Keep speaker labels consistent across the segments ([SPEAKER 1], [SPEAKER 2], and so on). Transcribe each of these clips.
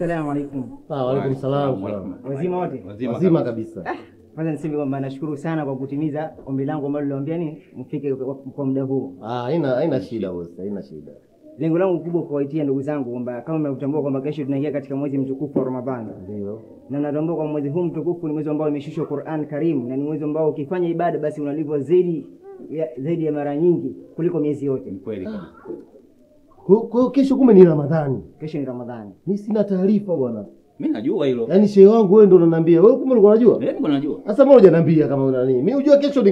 [SPEAKER 1] Assalamu alaykum.
[SPEAKER 2] Wa alaykum salaam.
[SPEAKER 1] Wazima wote?
[SPEAKER 2] Wazima kabisa.
[SPEAKER 1] Kwanza niseme kwamba nashukuru sana kwa kutimiza ombi langu ambalo niliwaambia ni mfike kwa muda huu.
[SPEAKER 2] Haina shida boss, haina shida.
[SPEAKER 1] Lengo langu kubwa kuwaitia ndugu zangu kwamba kama mnatambua kwamba kesho tunaingia katika mwezi mtukufu wa Ramadhani.
[SPEAKER 2] Ndio.
[SPEAKER 1] Na natambua kwamba mwezi huu mtukufu ni mwezi ambao imeshushwa Qur'an Karim na ni mwezi ambao ukifanya ibada basi unalipwa zaidi ya mara nyingi kuliko miezi yote.
[SPEAKER 3] Ni kweli kabisa.
[SPEAKER 2] Kwa kesho kumbe ni Ramadhani.
[SPEAKER 1] Kesho ni Ramadhani.
[SPEAKER 2] Mimi sina taarifa bwana.
[SPEAKER 3] Mimi najua hilo.
[SPEAKER 2] Yaani shehe wangu wewe ndio unaniambia. Wewe kumbe ulikuwa unajua?
[SPEAKER 3] Mimi najua.
[SPEAKER 2] Sasa mbona hujaniambia kama una nini? Mimi unajua kesho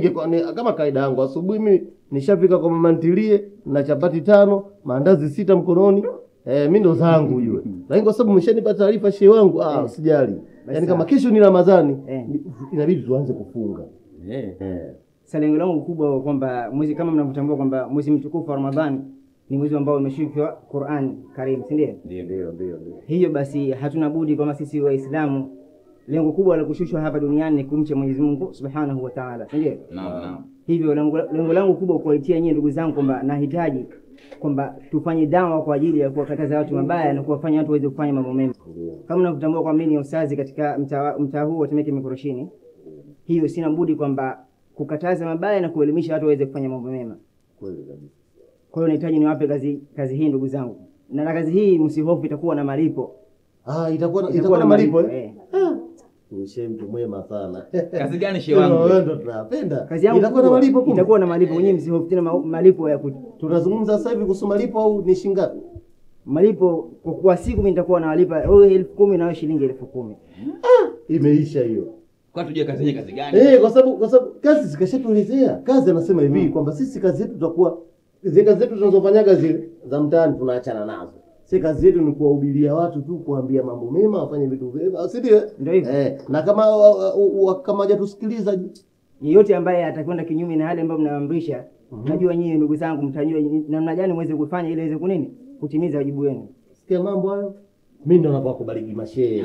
[SPEAKER 2] kama kaida yangu asubuhi mimi nishafika kwa mama ntilie na chapati 5, maandazi 6 mkononi. Mimi ndo zangu ujue. Lakini kwa sababu umeshanipa taarifa shehe wangu, usijali. Yaani kama kesho ni Ramadhani, inabidi tuanze kufunga.
[SPEAKER 1] Sasa lengo langu kubwa kwamba mwezi kama mnavyotambua kwamba mwezi mtukufu wa Ramadhani ni mwezi ambao umeshushwa Qur'an Karim, si ndio?
[SPEAKER 2] Ndio.
[SPEAKER 1] Hiyo basi hatuna budi kama sisi Waislamu lengo kubwa la kushushwa hapa duniani ni kumcha Mwenyezi Mungu Subhanahu wa Ta'ala, si ndio?
[SPEAKER 3] Naam.
[SPEAKER 1] Hivyo lengo langu kubwa kuwaitia nyinyi ndugu zangu kwamba nahitaji kwamba tufanye dawa kwa ajili ya kuwakataza watu mabaya na kuwafanya watu waweze kufanya mambo mema. Kama mnavyotambua kwa mimi ni ustazi katika mtaa huu wa Temeke Mikoroshini. Hiyo sina budi kwamba kukataza mabaya na kuelimisha watu waweze kufanya mambo mema.
[SPEAKER 2] Kweli kabisa.
[SPEAKER 1] Kwa hiyo nahitaji niwape kazi hii ndugu zangu. Na kazi hii msihofu itakuwa na malipo.
[SPEAKER 2] Itakuwa na malipo Mshe mtu mwema sana.
[SPEAKER 3] Kazi gani shehe wangu?
[SPEAKER 2] Wewe ndo tunapenda.
[SPEAKER 1] Kazi yangu
[SPEAKER 2] itakuwa na malipo kumbe.
[SPEAKER 1] Itakuwa na malipo. Wenyewe msihofu tena malipo ya
[SPEAKER 2] tunazungumza sasa hivi kuhusu malipo au ni shilingi ngapi?
[SPEAKER 1] Malipo kwa siku mimi nitakuwa nawalipa wewe 10,000 na wewe shilingi 10,000.
[SPEAKER 2] Imeisha hiyo.
[SPEAKER 3] Kwa tujue kazi yenyewe kazi gani?
[SPEAKER 2] Kwa sababu kazi zikashatuelezea. Kazi anasema hivi kwamba sisi kazi yetu tutakuwa zile kazi zetu tunazofanyaga zile za mtaani tunaachana nazo. Si kazi yetu ni kuwahubiria watu tu, kuambia mambo mema, wafanye vitu vyema, si ndio?
[SPEAKER 1] Ndio hivyo.
[SPEAKER 2] Na kama hajatusikiliza
[SPEAKER 1] yeyote ambaye atakwenda kinyume na hali ambayo mnaamrisha, najua nyinyi ndugu zangu mtajua namna gani muweze kufanya ili iweze kunini? Kutimiza wajibu wenu.
[SPEAKER 2] Sikia mambo hayo. Mimi ndo nakuwa kubariki mashehe.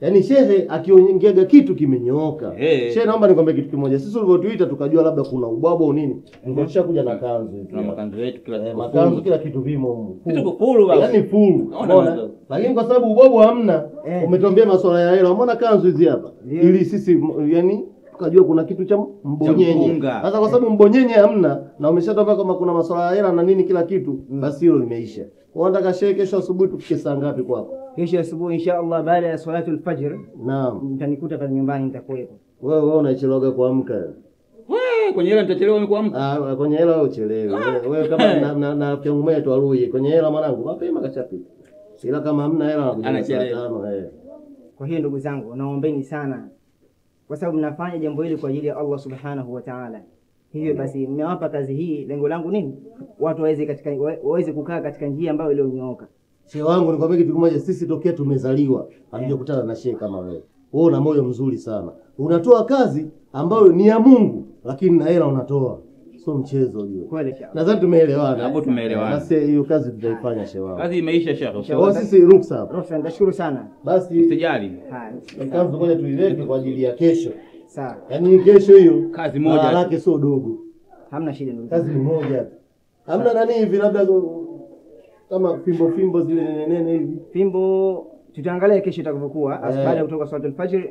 [SPEAKER 2] Yaani shehe akiongeaga kitu kimenyooka. Shehe naomba nikwambie kitu kimoja. Sisi tulivyotuita tukajua labda kuna ubwabwa au nini. Ngoja kuja na kanzu.
[SPEAKER 3] Tuna makanzu yetu kila kitu.
[SPEAKER 2] Makanzu kila kitu vimo huko.
[SPEAKER 3] Kitu full baba.
[SPEAKER 2] Yaani full. Unaona? Lakini kwa sababu ubwabwa hamna, umetuambia masuala ya hela. Umeona kanzu hizi hapa? Ili sisi yani tukajua kuna kitu cha mbonyenye. Sasa kwa sababu mbonyenye hamna na umeshatoka kama kuna masuala ya hela na nini kila kitu, basi hilo limeisha. Unataka shehe kesho asubuhi tufike saa ngapi kwako?
[SPEAKER 1] Kesho asubuhi inshallah baada ya salatul fajr.
[SPEAKER 2] Naam.
[SPEAKER 1] Mtanikuta pale nyumbani nitakuwepo.
[SPEAKER 2] Wewe unachelewa kuamka.
[SPEAKER 3] Wewe kwenye hela nitachelewa mimi kuamka.
[SPEAKER 2] Kwenye hela uchelewe. Wewe kama na kiangume tu aruye. Kwenye hela mwanangu mapema kachapita. Ila kama hamna hela
[SPEAKER 3] anachelewa.
[SPEAKER 1] Kwa hiyo ndugu zangu naombeni sana kwa sababu mnafanya jambo hili kwa ajili ya Allah Subhanahu wa Ta'ala. Hivyo basi mmewapa kazi hii, lengo langu nini? Watu waweze kukaa katika njia ambayo iliyonyooka.
[SPEAKER 2] Shehe wangu nikwambia kitu kimoja, sisi tokea tumezaliwa hatujakutana na shehe kama wewe. Wewe una moyo mzuri sana. Unatoa kazi ambayo ni ya Mungu lakini na hela unatoa. Sio mchezo hiyo.
[SPEAKER 1] Kweli shehe.
[SPEAKER 2] Nadhani tumeelewana.
[SPEAKER 3] Hapo tumeelewana.
[SPEAKER 2] Basi hiyo kazi tutaifanya shehe wangu.
[SPEAKER 3] Kazi imeisha shehe.
[SPEAKER 2] Kwa sisi ruksa hapa.
[SPEAKER 1] Ruksa, nashukuru sana.
[SPEAKER 2] Basi
[SPEAKER 3] usijali.
[SPEAKER 2] Kanzu ngoja tuiweke kwa ajili ya kesho.
[SPEAKER 1] Sawa.
[SPEAKER 2] Yaani kesho hiyo
[SPEAKER 3] kazi moja
[SPEAKER 2] yake sio dogo.
[SPEAKER 1] Hamna shida ndugu.
[SPEAKER 2] Kazi ni moja. Hamna nani hivi labda kama fimbo zile nene hivi.
[SPEAKER 1] Fimbo tutaangalia kesho itakapokuwa baada ya kutoka salatul fajr.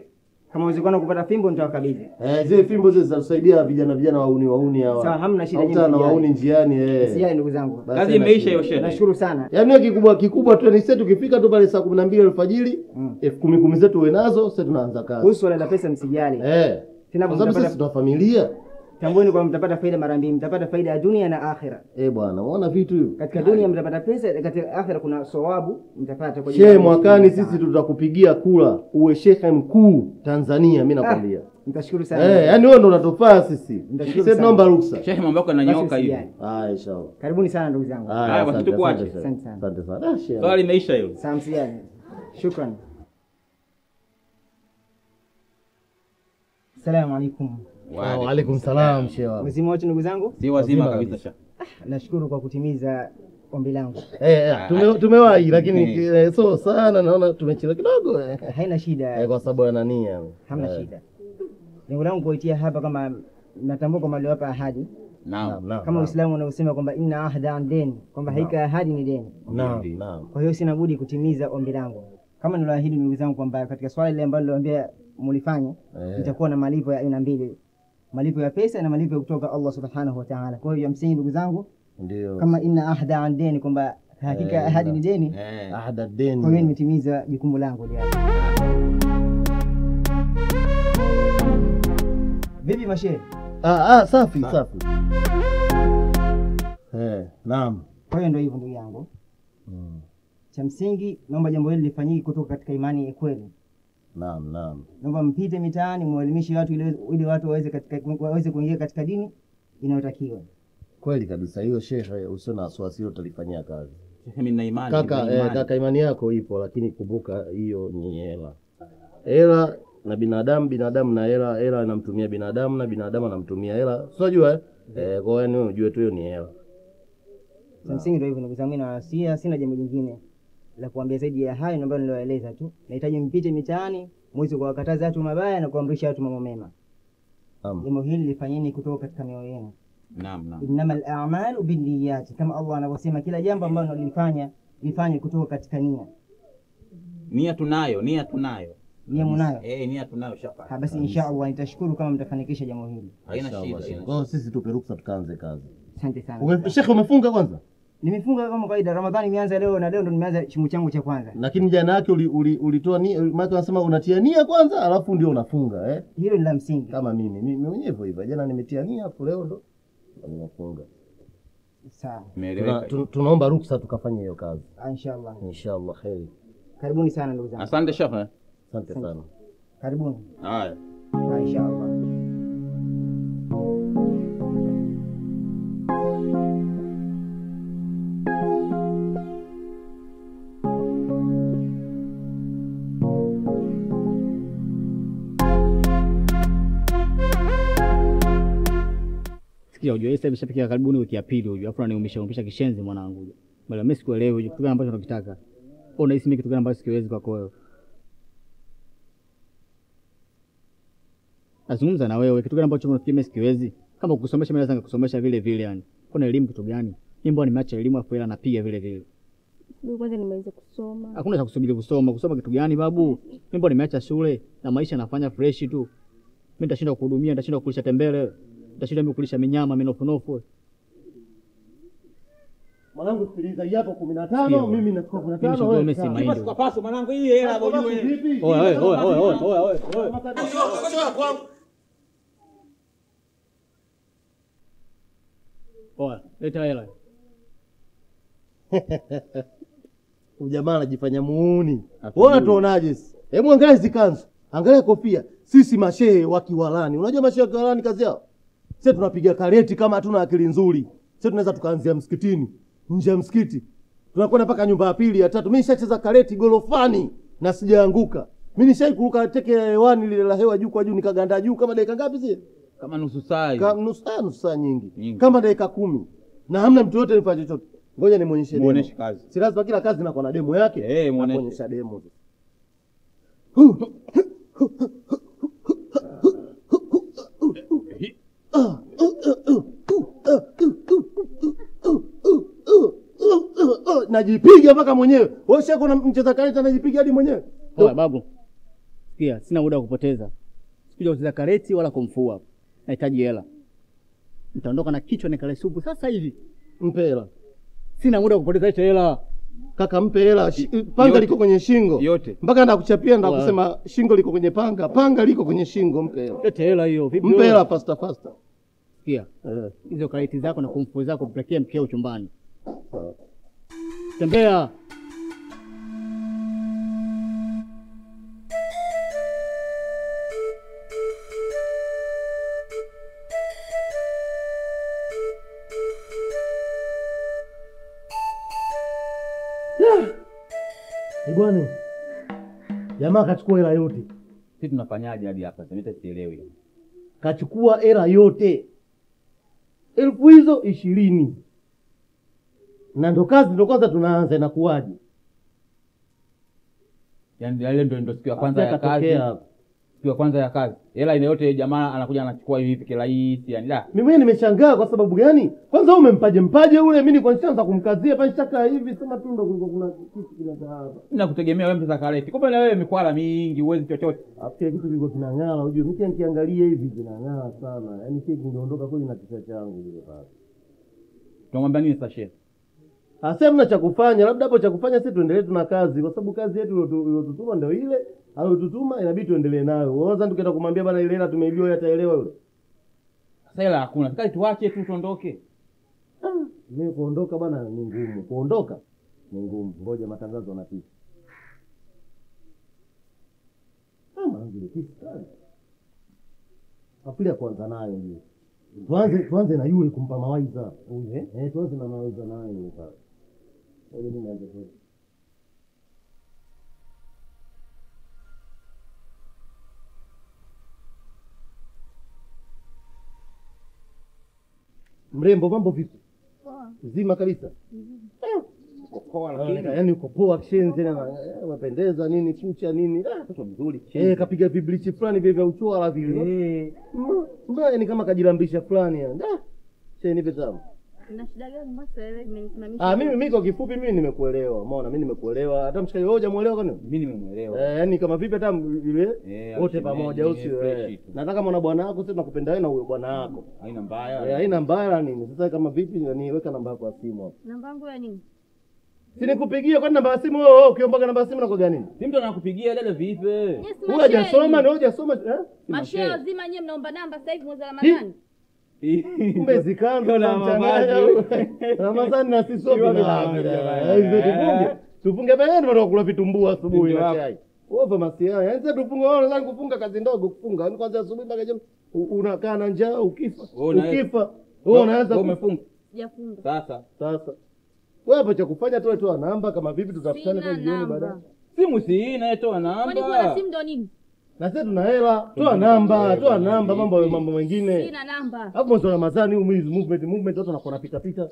[SPEAKER 1] Kama uwezekano kupata fimbo nitawakabidhi.
[SPEAKER 2] Zile fimbo zile zitasaidia vijana wauni hawa.
[SPEAKER 1] Sawa, hamna shida
[SPEAKER 2] nyingi. Hata wauni njiani
[SPEAKER 1] Sijai ndugu zangu.
[SPEAKER 3] Kazi imeisha hiyo shehe.
[SPEAKER 1] Nashukuru sana.
[SPEAKER 2] Yaani kikubwa tu ni sisi tukifika tu pale saa 12 alfajiri, 10,000 zetu uwe nazo, sasa tunaanza kazi.
[SPEAKER 1] Kuhusu wala pesa msijali.
[SPEAKER 2] Tena kwa sababu sisi tuna familia.
[SPEAKER 1] Tambueni kwa mtapata faida mara mbili, mtapata faida ya dunia na akhira.
[SPEAKER 2] Bwana, unaona vitu hivyo.
[SPEAKER 1] Katika dunia mtapata pesa, katika akhira kuna thawabu mtapata kwa
[SPEAKER 2] shehe. Mwakani sisi tutakupigia kura uwe shehe mkuu Tanzania, mimi nakwambia.
[SPEAKER 1] Nitashukuru sana.
[SPEAKER 2] Yaani wewe ndo unatofaa sisi. Sisi tunaomba ruksa.
[SPEAKER 3] Shehe mambo yako yananyoka hivi.
[SPEAKER 2] Inshallah.
[SPEAKER 1] Karibuni sana ndugu zangu.
[SPEAKER 3] Basi tukuache.
[SPEAKER 1] Asante
[SPEAKER 2] sana.
[SPEAKER 3] Swali limeisha hilo.
[SPEAKER 1] Sawa msijali. Shukrani. Assalamu alaykum.
[SPEAKER 2] Wa alaykum salaam shehe.
[SPEAKER 1] Wazima wote ndugu zangu?
[SPEAKER 3] Si wazima kabisa shehe.
[SPEAKER 1] Nashukuru kwa kutimiza ombi langu.
[SPEAKER 2] Tumewahi lakini so sana naona tumechelewa kidogo.
[SPEAKER 1] Haina shida.
[SPEAKER 2] Kwa sababu ya nani?
[SPEAKER 1] Hamna shida. Lengo langu kuitia hapa kama natambua kwamba leo hapa ahadi.
[SPEAKER 3] Naam.
[SPEAKER 1] Kama Uislamu unaosema kwamba inna ahda an deni, kwamba haika ahadi ni deni.
[SPEAKER 2] Naam.
[SPEAKER 1] Kwa hiyo sina budi kutimiza ombi langu. kama niloahidi ndugu zangu kwamba katika swala ile ambalo niliwaambia mlifanye itakuwa na malipo ya aina mbili, malipo ya pesa na malipo kutoka Allah subhanahu wa ta'ala. Kwa hiyo ya msingi ndugu zangu,
[SPEAKER 2] ndio
[SPEAKER 1] kama inna ahda an deni, kwamba hakika ahadi ni deni,
[SPEAKER 2] ahda deni.
[SPEAKER 1] Kwa hiyo nimetimiza jukumu langu leo. Vipi mashehe?
[SPEAKER 2] Safi. Naam.
[SPEAKER 1] Kwa hiyo ndio hivyo ndugu yangu. Cha msingi naomba jambo hili lifanyike kutoka katika imani ya kweli.
[SPEAKER 2] Naam.
[SPEAKER 1] Naomba mpite mitaani muelimishe watu ili watu waweze kuingia katika dini inayotakiwa.
[SPEAKER 2] Kweli kabisa hiyo shehe, usio na wasiwasi, utalifanyia kazi.
[SPEAKER 3] Mimi nina imani.
[SPEAKER 2] Kaka imani yako ipo, lakini kumbuka hiyo ni hela. Hela na binadamu na hela inamtumia binadamu na binadamu anamtumia hela. Unajua kwa hiyo ni ujue tu hiyo ni hela.
[SPEAKER 1] Msingi ndio hivyo ndugu zangu, na sina jambo lingine la kuambia zaidi ya hayo ambayo niliwaeleza tu. Nahitaji mpite mitaani mweze kuwakataza watu mabaya na kuamrisha watu mambo mema. Jambo hili lifanyeni kutoka katika mioyo yenu.
[SPEAKER 3] Naam.
[SPEAKER 1] Innamal a'malu binniyat, kama Allah anavyosema kila jambo ambalo lifanye kutoka katika nia.
[SPEAKER 3] Nia tunayo.
[SPEAKER 1] Nia mnayo?
[SPEAKER 3] Nia tunayo shaka.
[SPEAKER 1] Basi inshallah nitashukuru kama mtafanikisha jambo hili.
[SPEAKER 3] Haina shida.
[SPEAKER 2] Kwa sisi tupe ruksa tukaanze kazi.
[SPEAKER 1] Asante sana.
[SPEAKER 2] Sheikh umefunga kwanza?
[SPEAKER 1] Nimefunga kama kawaida. Ramadhani imeanza leo na leo ndo nimeanza chungu changu cha kwanza.
[SPEAKER 2] Lakini jana yake ulitoa nia, maana wanasema unatia nia kwanza alafu ndio unafunga
[SPEAKER 1] Hilo ni la msingi.
[SPEAKER 2] Kama mimi mwenyewe hivyo. Jana nimetia nia hapo, leo ndo ninafunga.
[SPEAKER 1] Sawa.
[SPEAKER 2] Tunaomba ruksa tukafanye hiyo kazi. Inshallah khair.
[SPEAKER 1] Karibuni sana ndugu zangu.
[SPEAKER 3] Asante Sheikh.
[SPEAKER 2] Asante sana.
[SPEAKER 1] Karibuni.
[SPEAKER 3] Haya.
[SPEAKER 1] Inshallah.
[SPEAKER 4] Sikia unajua sasa nimeshapikia karibuni wiki ya pili unajua, afu ananiumisha kishenzi mwanangu. Bali mimi sikuelewi kitu gani ambacho unakitaka. Unahisi mimi kitu gani ambacho sikiwezi kwako wewe? Nazungumza na wewe, kitu gani ambacho unafikiri mimi sikiwezi? Kama kukusomesha mimi naweza kukusomesha vile vile yani. Kuna elimu kitu gani? Mimi mbona nimeacha elimu afu ila napiga vile vile.
[SPEAKER 5] Mimi kwanza nimeweza kusoma.
[SPEAKER 4] Hakuna cha kusubiri kusoma. Kusoma kitu gani babu? Mimi mbona nimeacha shule na maisha nafanya fresh tu. Mimi nitashinda kuhudumia, nitashinda kulisha tembele. Nitashinda mimi kulisha minyama, minofu.
[SPEAKER 2] Mwanangu sikiliza, yapo 15, mimi nachukua 15 wewe.
[SPEAKER 4] Basi
[SPEAKER 3] kwa paso mwanangu, hii hela ujue.
[SPEAKER 4] Oe. Oe, leta hela.
[SPEAKER 2] Ujamaa anajifanya muuni. Wewe tuonaje sisi? Hebu angalia hizo kanzu. Angalia kofia. Sisi mashehe wa Kiwalani. Unajua mashehe wa Kiwalani kazi yao? Sisi tunapiga kareti kama hatuna akili nzuri. Sisi tunaweza tukaanzia msikitini, nje ya msikiti. Tunakwenda mpaka nyumba ya pili, ya tatu. Mimi nishacheza kareti gorofani na sijaanguka. Mimi nishaikuruka teke ya hewani lile la hewa juu kwa juu nikaganda juu kama dakika ngapi zile?
[SPEAKER 3] Kama nusu saa.
[SPEAKER 2] Nusu saa nyingi. Kama dakika 10. Na hamna mtu yote nifanye chochote. Ngoja nimuonyeshe demo.
[SPEAKER 3] Muoneshe kazi.
[SPEAKER 2] Si lazima kila kazi inakuwa na demo yake.
[SPEAKER 3] Muoneshe
[SPEAKER 2] demo. Najipiga mpaka mwenyewe. Wewe shako na mcheza karate anajipiga hadi mwenyewe.
[SPEAKER 4] Oa babu. Sikia, sina muda wa kupoteza. Sikuja kucheza karate wala kumfua. Nahitaji hela. Nitaondoka na kichwa nikale supu sasa hivi.
[SPEAKER 2] Mpe hela.
[SPEAKER 4] Sina muda wa kupoteza hiyo hela.
[SPEAKER 2] Kaka mpe hela. Panga liko kwenye shingo.
[SPEAKER 3] Yote.
[SPEAKER 2] Mpaka ndakuchapia kusema shingo liko kwenye panga. Panga liko kwenye shingo, mpe hela.
[SPEAKER 4] Yote hela hiyo. Vipi?
[SPEAKER 2] Mpe hela faster.
[SPEAKER 4] Sikia. Hizo karate zako na kumfua zako mpelekea mkeo chumbani. Tembea.
[SPEAKER 2] Bwana. Jamaa kachukua hela yote.
[SPEAKER 3] Sisi tunafanyaje hadi hapa? Mimi sielewi.
[SPEAKER 2] Kachukua hela yote. 1000 hizo 20. Na ndo kwanza tunaanza na kuaje.
[SPEAKER 3] Yaani ile ndio siku ya kwanza ya kazi. siku ya kwanza ya kazi. Hela ile yote jamaa anakuja anachukua hivi kirahisi yani da.
[SPEAKER 2] Mimi nimeshangaa kwa sababu gani? Kwanza wewe umempaje ule, mimi nilikuwa nishaanza kumkazia pa nitaka hivi sema tu ndo kulikuwa kuna kitu kinataka.
[SPEAKER 3] Ninakutegemea wewe mtaka kareti. Kumbe na wewe mikwala mingi uwezi chochote.
[SPEAKER 2] Afia kitu kilikuwa kinang'ara, unajua mimi nikiangalia hivi kinang'ara sana. Yaani kile kingeondoka kweli na kichwa changu kile pale.
[SPEAKER 3] Tunamwambia nini sasa shehe?
[SPEAKER 2] Hamna cha kufanya, labda hapo cha kufanya sisi tuendelee tuna kazi kwa sababu kazi yetu iliyotutuma ndio ile, aliyotutuma inabidi tuendelee nayo. Unaanza tukaenda kumwambia bana ile hela tumeibiwa, ataelewa yule.
[SPEAKER 3] Sasa hela hakuna. Sasa tuache tu tuondoke.
[SPEAKER 2] Mimi kuondoka bana ni ngumu. Kuondoka ni ngumu. Ngoja matangazo yanapita. Mwanangu ile kitu sana. Afili ya kwanza nayo ndio. Tuanze na yule kumpa mawaidha. Tuanze na mawaidha nayo yule pale. Wewe nini unaanza kwa? Mrembo, mambo vipi?
[SPEAKER 5] Poa.
[SPEAKER 2] Zima kabisa.
[SPEAKER 3] Poa lakini
[SPEAKER 2] Yaani uko poa kishenzi na unapendeza nini kucha nini?
[SPEAKER 3] mtoto mzuri.
[SPEAKER 2] Kapiga viblichi fulani vile vya uchwala vile. Mbona ni kama kajilambisha fulani yani. Nipe tamu.
[SPEAKER 5] Una shida gani mbona ile imenisimamisha?
[SPEAKER 2] Mimi kwa kifupi mimi nimekuelewa. Umeona mimi nimekuelewa. Hata mshikaji wewe hujamuelewa kwani?
[SPEAKER 3] Mimi nimemuelewa.
[SPEAKER 2] Yaani kama vipi hata ile wote pamoja usio nataka mwana bwana wako sasa tunakupenda wewe na huyo bwana wako.
[SPEAKER 3] Haina mbaya.
[SPEAKER 2] Haina mbaya nini? Sasa kama vipi niweka namba yako ya simu hapo.
[SPEAKER 5] Namba yangu ya nini?
[SPEAKER 2] Si nikupigie kwa namba ya simu wewe ukiomba namba ya simu na kwa gani?
[SPEAKER 3] Si mtu anakupigia dada vipi?
[SPEAKER 5] Yes,
[SPEAKER 2] Wewe hujasoma na hujasoma
[SPEAKER 5] Mashehe wazima nyewe mnaomba namba sasa hivi mwezi wa Ramadhani.
[SPEAKER 2] Kumbe zikando na mchanganya Ramadhani na sisi sote na tufunge bene ndio kula vitumbua asubuhi na chai. Wewe masia, yaani tufunge wao lazima kufunga kazi ndogo kufunga. Yaani kwanza asubuhi mpaka jioni unakaa na njaa ukifa. Wewe unaanza
[SPEAKER 3] umefunga.
[SPEAKER 5] Sijafunga.
[SPEAKER 2] Sasa. Wewe hapo cha kufanya toa namba kama vipi tutafutane kwa jioni baadaye.
[SPEAKER 3] Simu si hii toa namba.
[SPEAKER 5] Kwani kuna simu ndo nini?
[SPEAKER 2] Na sasa tuna hela, toa namba mambo mengine.
[SPEAKER 5] Sina namba.
[SPEAKER 2] Hapo mwanzo Ramadhani movement watu wanakuwa pita pita.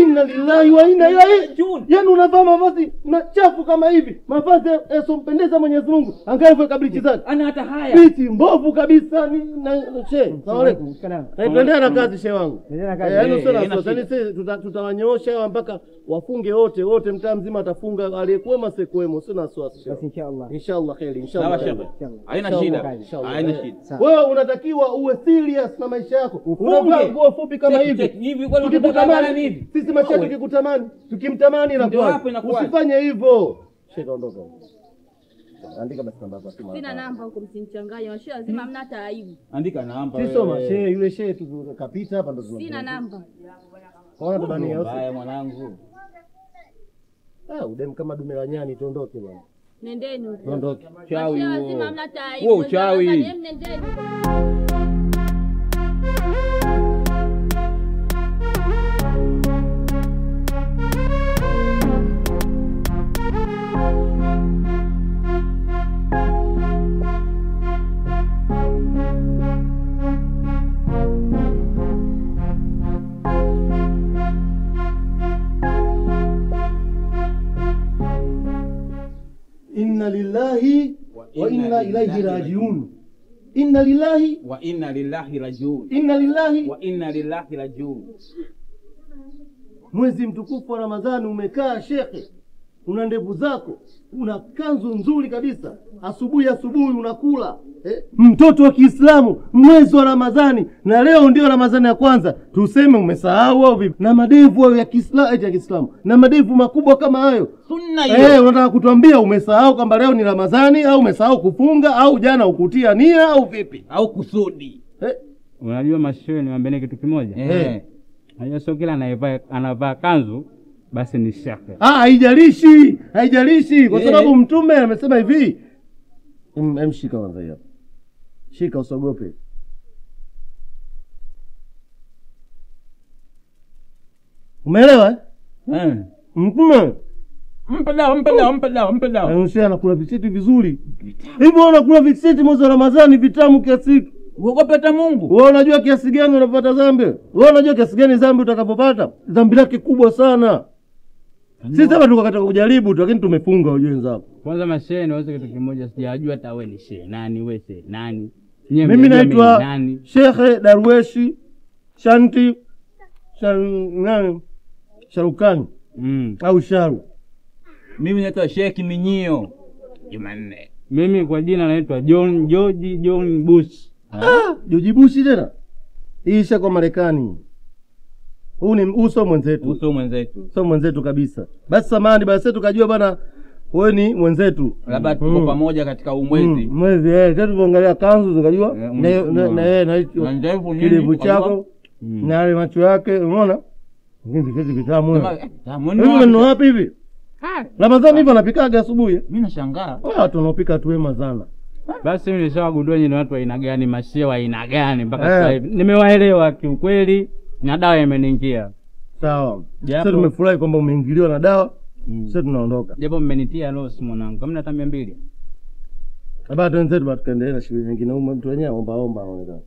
[SPEAKER 2] Inna lillahi wa inna ilaihi rajiun. Yaani unavaa mavazi machafu kama hivi, mavazi yasompendeza Mwenyezi Mungu. Angalia kablichi zake.
[SPEAKER 3] Ana hata haya.
[SPEAKER 2] Biti mbovu kabisa ni na shehe. Salamu alaykum. Tuendelea na kazi shehe wangu. Yaani sasa tutawanyoosha mpaka wafunge wote mtaa mzima atafunga aliyekuwemo sikuwemo sina wasiwasi. Inshallah khairi inshallah.
[SPEAKER 3] Haina shida.
[SPEAKER 2] Wewe unatakiwa uwe serious na maisha yako. Unavaa nguo fupi kama hivi.
[SPEAKER 3] Hivi kwani tukutamani hivi?
[SPEAKER 2] Sisi mashabiki tukikutamani, tukimtamani inakuwa. Usifanye hivyo. Sheka ondoka. Andika basi namba yako.
[SPEAKER 5] Sina namba huko msinichanganye. Mashehe lazima mna hata aibu.
[SPEAKER 3] Andika namba.
[SPEAKER 2] Sisi soma shehe yule shehe tukapita hapa ndo tunapita.
[SPEAKER 5] Sina namba.
[SPEAKER 2] Kwa nini tubania usi?
[SPEAKER 3] Haya mwanangu.
[SPEAKER 2] Udem kama dume la nyani tuondoke bwana.
[SPEAKER 5] Nendeni huko.
[SPEAKER 2] Tuondoke.
[SPEAKER 3] Chawi.
[SPEAKER 5] Mashehe lazima mna hata aibu.
[SPEAKER 3] Wewe chawi.
[SPEAKER 5] Nendeni.
[SPEAKER 2] Inna lillahi wa inna ilaihi rajiun. Inna lillahi
[SPEAKER 3] wa inna lillahi rajiun.
[SPEAKER 2] Inna lillahi
[SPEAKER 3] wa inna lillahi rajiun.
[SPEAKER 2] Mwezi mtukufu wa Ramadhani umekaa shekhe, una ndevu zako, una kanzu nzuri kabisa, asubuhi unakula mtoto wa Kiislamu mwezi wa Ramadhani, na leo ndio Ramadhani ya kwanza, tuseme umesahau au vipi? Na madevu ya Kiislamu na madevu makubwa kama hayo
[SPEAKER 3] sunna hiyo.
[SPEAKER 2] Unataka kutuambia umesahau kwamba leo ni Ramadhani au umesahau kufunga au jana ukutia nia au vipi?
[SPEAKER 3] Au kusudi?
[SPEAKER 4] Unajua mashehe niwaambie kitu kimoja. Unajua sio kila anavaa kanzu basi ni shekhe.
[SPEAKER 2] Haijalishi kwa sababu Mtume amesema hivi. Mshika kwanza hapo. Shika usogope. Umeelewa? Mtume
[SPEAKER 3] Mpe dawa.
[SPEAKER 2] Anasema anakula viseti vizuri. Hivyo unakula viseti mwezi wa Ramadhani vitamu kiasi.
[SPEAKER 3] Uogope hata Mungu.
[SPEAKER 2] Wewe unajua kiasi gani unapata dhambi? Wewe unajua kiasi gani dhambi utakapopata? Dhambi lake kubwa sana. Sisi hapa tuko katika kujaribu tu, lakini tumefunga ujue wenzako.
[SPEAKER 3] Kwanza mashehe ni kitu kimoja sijajua hata wewe ni shehe nani wewe shehe nani.
[SPEAKER 2] Mimi naitwa Sheikh Darweshi Shanti nani? Sharukani. Au Sharu.
[SPEAKER 6] Mimi naitwa Sheikh Minyio Jumanne.
[SPEAKER 3] Mimi kwa jina naitwa John Bush.
[SPEAKER 2] George Bush tena? Hii isha kwa Marekani. Huu ni uso mwenzetu. Sio mwenzetu kabisa. Basi samani basi tukajua bwana wewe ni mwenzetu.
[SPEAKER 6] Labda tuko pamoja katika umwezi.
[SPEAKER 2] Mwezi sasa tuangalia kanzu tukajua na hicho kidevu chako na yale macho yake unaona? Ngine kitu kitamu. Wewe ni wapi hivi? Ramadhani hivi anapikaga asubuhi.
[SPEAKER 6] Mimi nashangaa.
[SPEAKER 2] Watu wanaopika tu wema sana.
[SPEAKER 3] Basi mimi nishawagundua nyinyi watu wa aina gani, mashehe wa aina gani mpaka sasa hivi. Nimewaelewa kiukweli na dawa imeniingia.
[SPEAKER 2] Sawa. Sasa tumefurahi kwamba umeingiliwa na dawa. Sasa tunaondoka.
[SPEAKER 3] Japo mmenitia loss mwanangu. Kama na 200.
[SPEAKER 2] Baba tuenzetu bado tukaendelea na shughuli nyingine. Huyu mtu wenyewe omba anaonekana.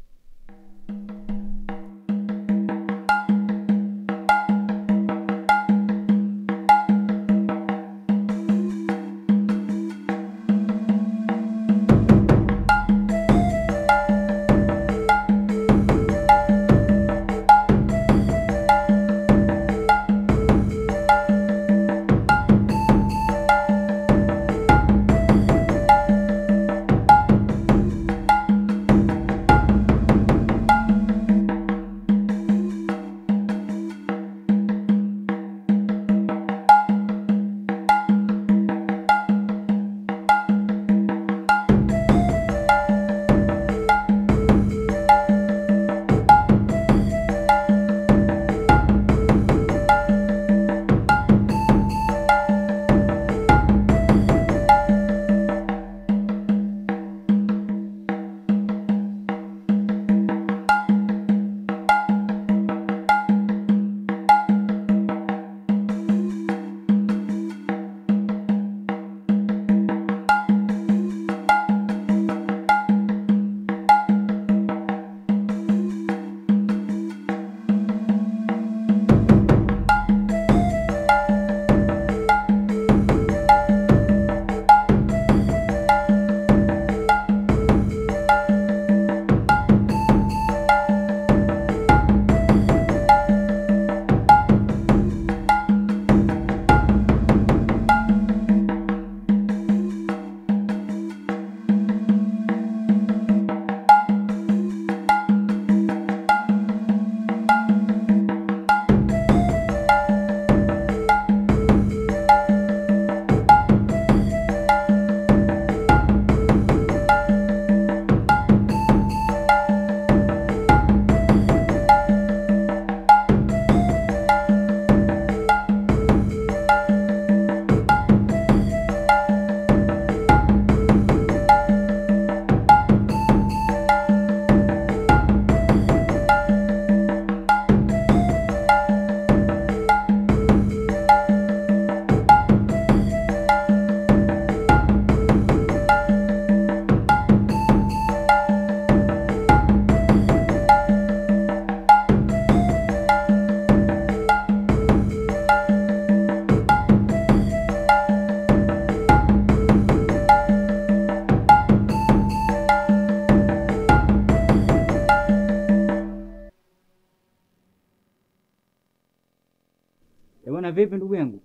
[SPEAKER 3] Bwana vipi ndugu yangu?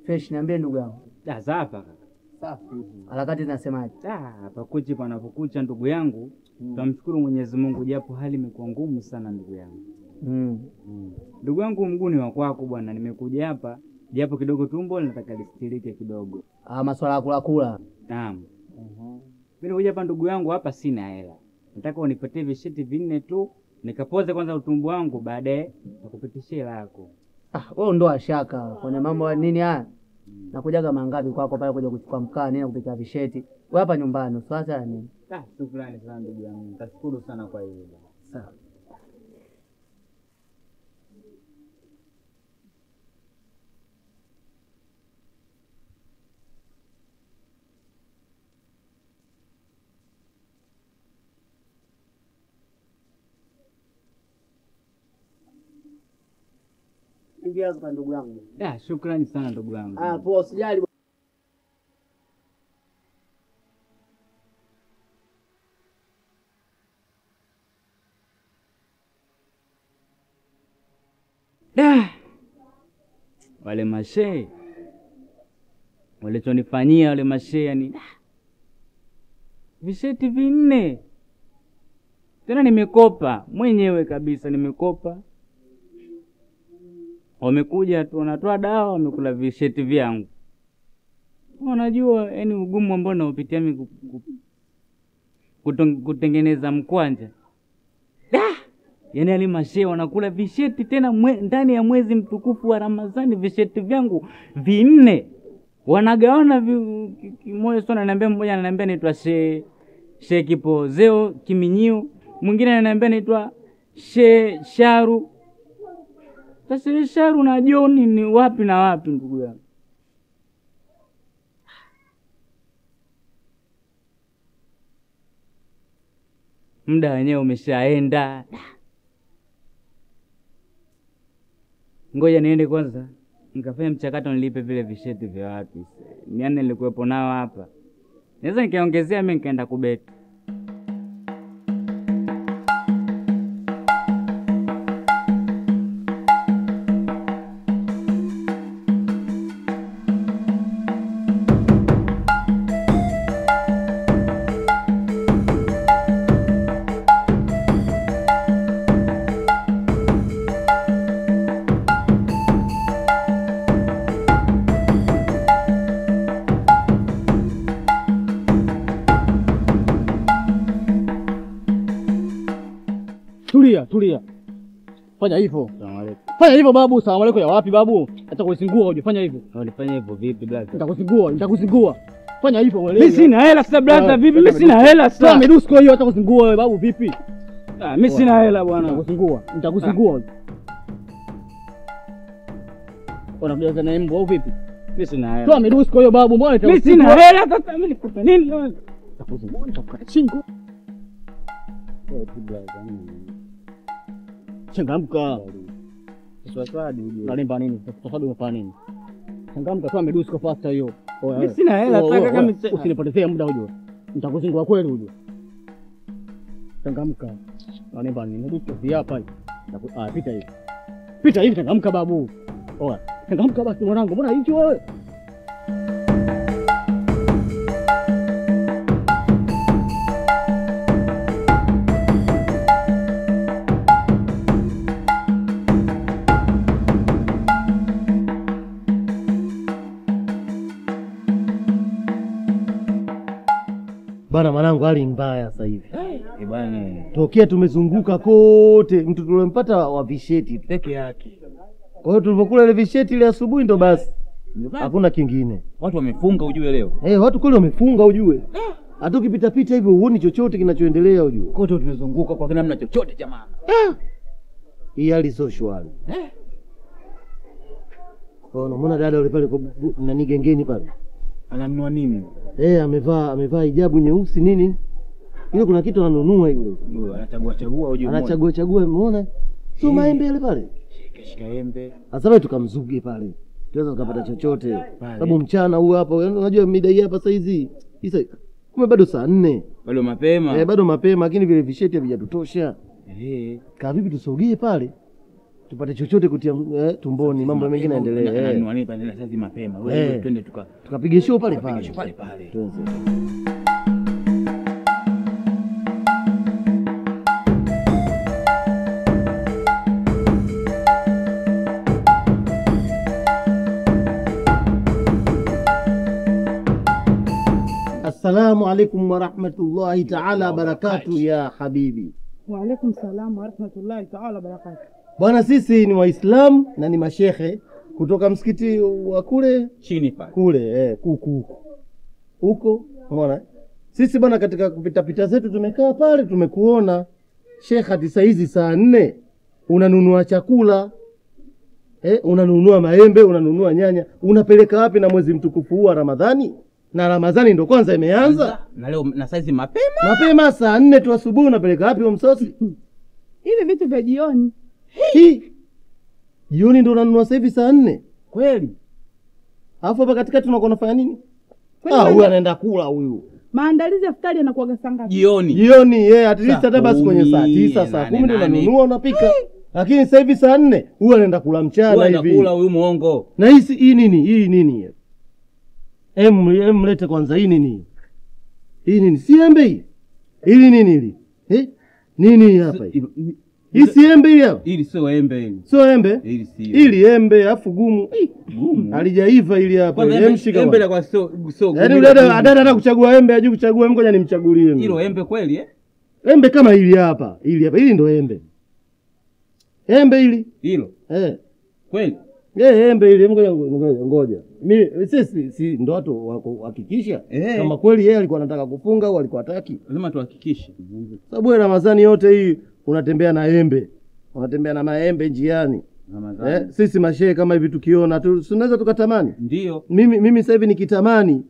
[SPEAKER 1] Fresh, niambie ndugu yangu.
[SPEAKER 3] Safa kaka.
[SPEAKER 1] Safi. Harakati zinasemaje?
[SPEAKER 3] Hapa kuchi panapokucha ndugu yangu. Tunamshukuru Mwenyezi Mungu japo hali imekuwa ngumu sana ndugu yangu. Ndugu yangu mguu ni wa kwako bwana, nimekuja hapa japo kidogo tumbo linataka listirike kidogo.
[SPEAKER 1] Masuala ya kula kula.
[SPEAKER 3] Naam. Mimi nimekuja hapa ndugu yangu, hapa sina hela. Nataka unipatie visheti 4 tu nikapoze kwanza utumbo wangu, baadaye nakupitishia hela yako.
[SPEAKER 1] Wewe ndo shaka kwenye mambo nini haya? Nakujaga mangapi kwako pale kuja kuchukua mkaa nini kupikia visheti. Wewe hapa nyumbani sasa nini?
[SPEAKER 3] Shukrani sana ndugu yangu. Nitashukuru sana kwa hiyo.
[SPEAKER 1] Sawa.
[SPEAKER 4] vyazo kwa ndugu yangu.
[SPEAKER 3] Shukrani sana ndugu yangu.
[SPEAKER 4] Poa, usijali.
[SPEAKER 3] Wale mashehe walichonifanyia wale mashehe, yani visheti 4 tena nimekopa mwenyewe kabisa, nimekopa. Wamekuja tu wanatoa dawa, wamekula visheti vyangu. Unajua yani ugumu ambao naupitia mimi kutengeneza mkwanja. Yani wale mashehe wanakula visheti tena ndani ya mwezi mtukufu wa Ramadhani, visheti vyangu 4 wanagawana kimoja. Sana ananiambia, mmoja ananiambia naitwa Sheikh Kipozeo Kiminyio, mwingine ananiambia naitwa Sheikh Sharu. Sasa Sharu na John ni wapi na wapi ndugu yangu? Muda wenyewe umeshaenda. Ngoja niende kwanza nikafanya mchakato nilipe vile visheti vya wapi. Niane nilikuwepo nao hapa. Naweza nikaongezea mimi nikaenda kubeti.
[SPEAKER 4] Tulia. Fanya hivyo. Asalamu alaykum. Fanya hivyo babu. Asalamu alaykum ya wapi babu? Acha kunisingua uje. Fanya hivyo.
[SPEAKER 3] Ulifanya hivyo vipi blaza?
[SPEAKER 4] Nitakusingua. Fanya hivyo wewe.
[SPEAKER 3] Mimi sina hela sasa blaza, vipi? Mimi sina hela sasa.
[SPEAKER 4] Toa midusko hiyo, acha kusingua wewe babu, vipi?
[SPEAKER 3] Mimi sina hela bwana.
[SPEAKER 4] Nitakusingua. Unakuja na embo au vipi?
[SPEAKER 3] Mimi sina hela.
[SPEAKER 4] Toa midusko hiyo babu, mbona
[SPEAKER 3] mimi sina hela sasa, mimi nikupa nini wewe?
[SPEAKER 4] Nitakusingua, nitakukata shingo.
[SPEAKER 3] Wewe blaza.
[SPEAKER 4] Changamka.
[SPEAKER 3] Swaswadi uje.
[SPEAKER 4] Unalemba nini? Swaswadi unafanya nini? Changamka, toa midusko faster hiyo.
[SPEAKER 3] Mimi sina hela, nataka kama
[SPEAKER 4] usinipotezee muda huyo. Nitakuzingua kweli huyo. Changamka. Unalemba nini? Midusko hii hapa. Pita hivi. Pita hivi, changamka babu. Oa, changamka basi mwanangu. Mbona hicho wewe?
[SPEAKER 2] Bana mwanangu, hali mbaya sasa hivi.
[SPEAKER 6] Bwana.
[SPEAKER 2] Tokea tumezunguka kote, mtu tulempata wa visheti
[SPEAKER 6] Peke yake.
[SPEAKER 2] Kwa hiyo tulipokula ile visheti ile asubuhi ndo basi. Hakuna kingine.
[SPEAKER 6] Watu wamefunga ujue leo.
[SPEAKER 2] Watu kule wamefunga ujue. Hata ukipita pita hivyo huoni chochote kinachoendelea ujue.
[SPEAKER 6] Kote tumezunguka kwa kina mna chochote jamaa.
[SPEAKER 2] Hii hali sio shwari. Kwa unaona dada yule pale nani gengeni pale.
[SPEAKER 6] Ananunua nini?
[SPEAKER 2] Amevaa hijabu nyeusi nini? Ile kuna kitu ananunua yule.
[SPEAKER 6] Anachagua ujue.
[SPEAKER 2] Anachagua umeona? Sio maembe yale pale.
[SPEAKER 6] Shika embe.
[SPEAKER 2] Sasa wewe tukamzuge pale. Tuweza kupata chochote. Sababu mchana huu hapa unajua mida hii hapa sasa hizi. Kumbe bado saa 4.
[SPEAKER 6] Bado mapema.
[SPEAKER 2] Bado mapema lakini vile visheti havijatutosha. Kaa vipi tusogee pale? Tupate chochote kutia tumboni, mambo mengine yaendelee.
[SPEAKER 6] Ananunua nini pale sasa mapema. Wewe twende
[SPEAKER 2] tukapige show pale pale. Assalamu alaikum wa rahmatullahi ta'ala barakatuh ya habibi.
[SPEAKER 7] Wa alaikum salam wa rahmatullahi ta'ala barakatuh.
[SPEAKER 2] Bwana, sisi ni Waislamu na ni mashehe kutoka msikiti wa kule
[SPEAKER 6] chini pale.
[SPEAKER 2] Kule huko. Unaona? Sisi bwana katika kupita pita zetu tumekaa pale tumekuona Sheikh hadi saa hizi saa 4 unanunua chakula. Unanunua maembe, unanunua nyanya, unapeleka wapi na mwezi mtukufu huu wa Ramadhani? Na Ramadhani ndo kwanza imeanza.
[SPEAKER 6] Na leo na saizi mapema.
[SPEAKER 2] Mapema saa 4 tu asubuhi unapeleka wapi huo msosi?
[SPEAKER 7] Hivi vitu vya jioni.
[SPEAKER 2] Jioni ndo unanunua sasa hivi saa 4.
[SPEAKER 6] Kweli?
[SPEAKER 2] Alafu hapa katikati tunakuwa tunafanya nini?
[SPEAKER 7] Kwani
[SPEAKER 2] Huyu anaenda kula huyu.
[SPEAKER 7] maandalizi ya iftari yanakuwa saa ngapi?
[SPEAKER 2] Jioni at least hata basi kwenye saa 9 saa 10 ndio unanunua unapika. Lakini sasa hivi saa 4 huyu anaenda kula mchana hivi.
[SPEAKER 6] Anaenda kula huyu muongo.
[SPEAKER 2] Na hii nini? Hii nini? Mlete kwanza hii nini? Hii nini? Si embe hii. Hili nini hili? Nini hapa hii? Hii si embe hii hapa.
[SPEAKER 6] Hili sio embe hili.
[SPEAKER 2] Sio embe?
[SPEAKER 6] Hili si.
[SPEAKER 2] Hili embe afu gumu. Halijaiva hili hapa.
[SPEAKER 6] Emshika. Embe la kwa sio
[SPEAKER 2] yaani yule hata kuchagua embe hajui kuchagua embe, ngoja nimchagulie.
[SPEAKER 6] Hilo embe kweli
[SPEAKER 2] Embe kama hili hapa. Hili ndo embe. Embe hili.
[SPEAKER 6] Hilo. Kweli?
[SPEAKER 2] Embe hili ngoja. Mimi sisi ndo watu wahakikisha kama kweli yeye alikuwa anataka kufunga au alikuwa hataki.
[SPEAKER 6] Lazima tuhakikishe.
[SPEAKER 2] Sababu Ramadhani yote hii unatembea na embe. Unatembea na maembe njiani. Sisi mashehe kama hivi tukiona tunaweza tukatamani.
[SPEAKER 6] Ndio.
[SPEAKER 2] Mimi sasa hivi nikitamani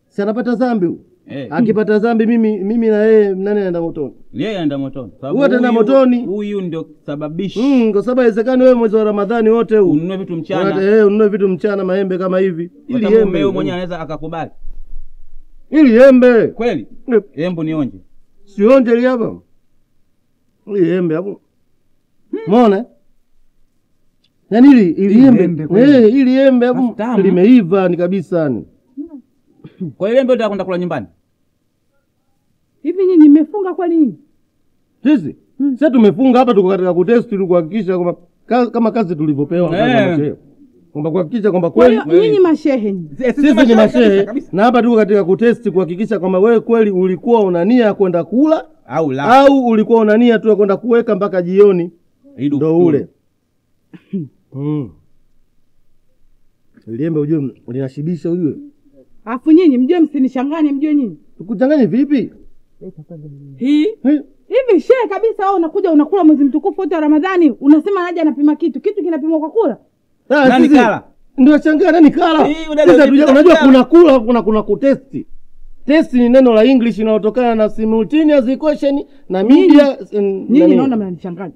[SPEAKER 2] si anapata dhambi huyu. Akipata dhambi mimi na yeye nani anaenda motoni?
[SPEAKER 6] Yeye anaenda motoni.
[SPEAKER 2] Sababu anaenda motoni.
[SPEAKER 6] Huyu ndio sababishi.
[SPEAKER 2] Kwa sababu haiwezekani wewe mwezi wa Ramadhani wote huu
[SPEAKER 6] ununue vitu mchana.
[SPEAKER 2] Ununue vitu mchana maembe kama hivi.
[SPEAKER 6] Ili embe wewe mwenyewe anaweza akakubali.
[SPEAKER 2] Ili embe.
[SPEAKER 6] Kweli? Embe ni onje.
[SPEAKER 2] Si onje ile hapa. Ili embe hapo. Umeona? Yaani ili embe. Ili embe hapo limeiva ni kabisa ni.
[SPEAKER 6] Kwa ile embe utakwenda kula nyumbani.
[SPEAKER 7] Hivi nyinyi mmefunga kwa nini?
[SPEAKER 2] Sisi? Sasa tumefunga hapa tuko katika kutest ili kuhakikisha kama kazi tulivyopewa kwamba kuhakikisha kwamba kweli
[SPEAKER 7] nyinyi mashehe.
[SPEAKER 2] Sisi ni mashehe na hapa tuko katika kutest kuhakikisha kwamba wewe kweli ulikuwa una nia ya kwenda kula au ulikuwa una nia tu ya kwenda kuweka mpaka jioni. Ndio ule. Liembe ujue linashibisha ujue.
[SPEAKER 7] Alafu nyinyi mjue msinishanganye mjue nyinyi.
[SPEAKER 2] Tukuchanganye vipi?
[SPEAKER 7] Hivi shehe kabisa wewe unakuja unakula mwezi mtukufu wote wa Ramadhani unasema naje anapima kitu kinapimwa kwa kula.
[SPEAKER 2] Nani kala? Ndio changanya nani kala? Unajua kuna kutesti. Test ni neno la English linalotokana na simultaneous equation na media.
[SPEAKER 7] Nyinyi naona mnanichanganya.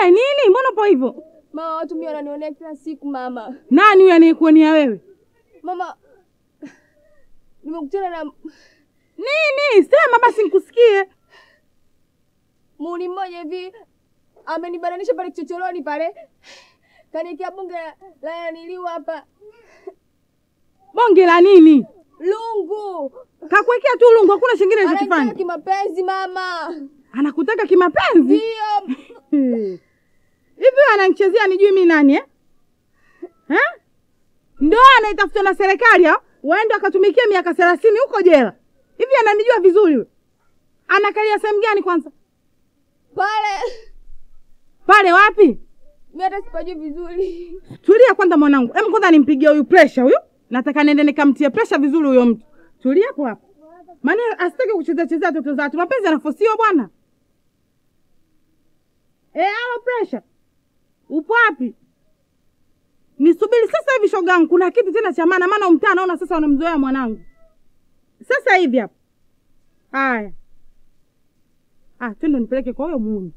[SPEAKER 7] Nini? Mbona po hivyo?
[SPEAKER 5] Mama, watu mimi wananionea kila siku mama.
[SPEAKER 7] Nani huyu anayekuonea wewe?
[SPEAKER 5] Mama, nimekutana na
[SPEAKER 7] nini? Sema basi nikusikie.
[SPEAKER 5] Muni mmoja hivi amenibananisha pale kichochoroni pale. Kanikia bunge la niliwa hapa.
[SPEAKER 7] Bonge la nini?
[SPEAKER 5] Lungu.
[SPEAKER 7] Kakuwekea tu lungu, hakuna shingine alichokifanya.
[SPEAKER 5] Anataka kimapenzi mama.
[SPEAKER 7] Anakutaka kimapenzi?
[SPEAKER 5] Ndio.
[SPEAKER 7] Hivi ananichezea nijui mimi nani Ndio anaitafuta na serikali waende akatumikia miaka 30 huko jela. Hivi ananijua vizuri wewe? Anakalia sehemu gani kwanza? Pale wapi?
[SPEAKER 5] Mimi hata sipajui vizuri.
[SPEAKER 7] Tulia kwanza mwanangu. Hebu kwanza nimpigie huyu pressure huyu. Nataka niende nikamtie pressure vizuri huyo mtu. Tulia hapo. Maana asitaki kucheza toto za watu. Mapenzi yanafosiwa bwana. Halo pressure. Upo wapi? Nisubiri sasa hivi shogangu, kuna kitu tena cha maana umtaa naona sasa unamzoea mwanangu. Sasa hivi hapa. Haya. Twende nipeleke kwa huyo muuni.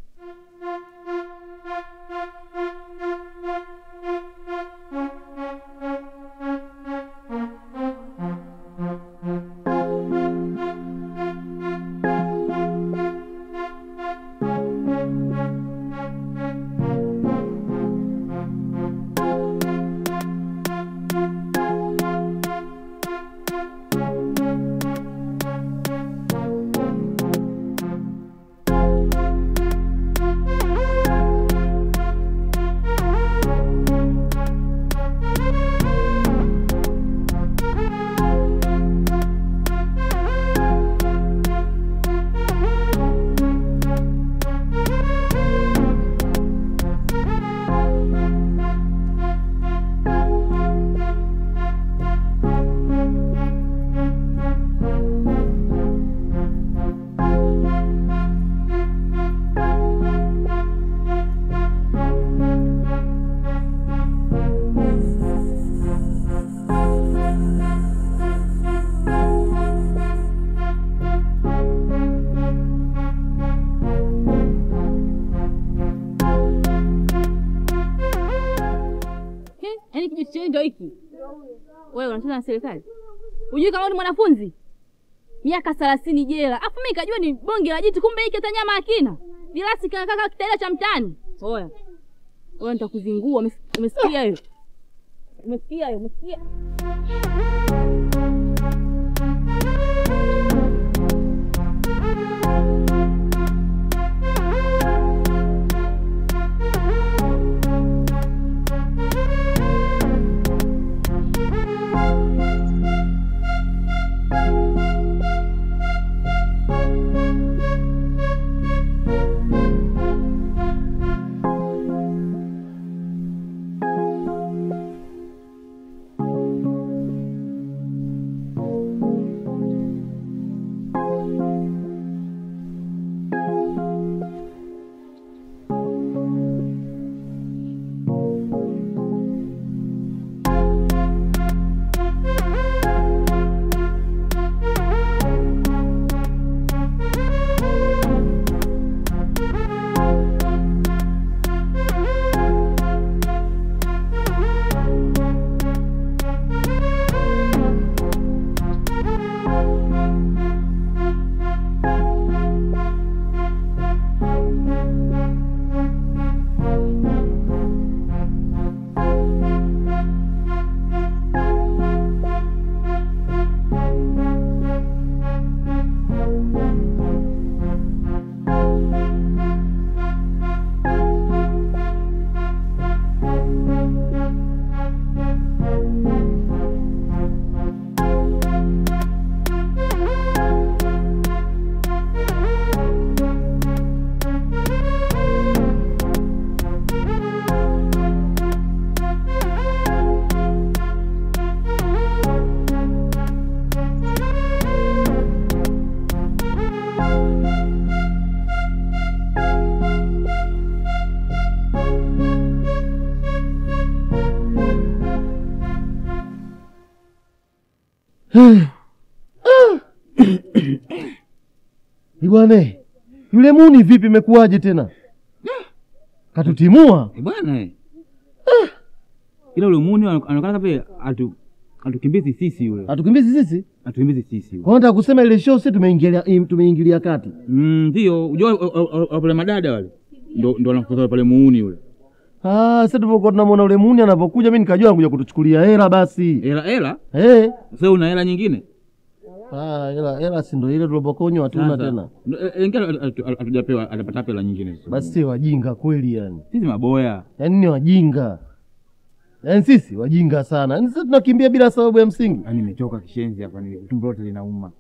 [SPEAKER 8] Yaani kijiti chenye ndio hiki. Wewe unacheza na serikali? Unajui kama ni mwanafunzi? Miaka 30 jela. Afu mimi nikajua ni bonge la jiti, kumbe hiki tanyama akina. Vilasi kaka kitaela cha mtani. Oya. Wewe nitakuzingua, umesikia hiyo? Umesikia hiyo? Umesikia?
[SPEAKER 2] Bwana, yule Muni vipi imekuwaje tena? Katutimua.
[SPEAKER 6] Bwana. Ila yule Muni anaonekana kama atukimbizi sisi yule.
[SPEAKER 2] Atukimbizi sisi?
[SPEAKER 6] Atukimbizi sisi.
[SPEAKER 2] Kwa nini kusema ile show sisi tumeingilia kati?
[SPEAKER 6] Ndio, unajua wale madada wale. Ndio wanafuata pale Muni yule.
[SPEAKER 2] Sasa tulipokuwa tunamwona yule Muni anapokuja mimi nikajua anakuja kutuchukulia hela basi.
[SPEAKER 6] Hela?
[SPEAKER 2] Sasa
[SPEAKER 6] una hela nyingine?
[SPEAKER 2] Hela si ndio ile tulipokonywa hatuna tena.
[SPEAKER 6] Ingine hatujapewa, atapata hela nyingine.
[SPEAKER 2] Basi si wajinga kweli yani.
[SPEAKER 6] Sisi maboya.
[SPEAKER 2] Yaani ni wajinga. Yaani sisi wajinga sana. Yaani sisi tunakimbia bila sababu ya msingi.
[SPEAKER 6] Yaani nimechoka kishenzi hapa, tumbo lote linauma.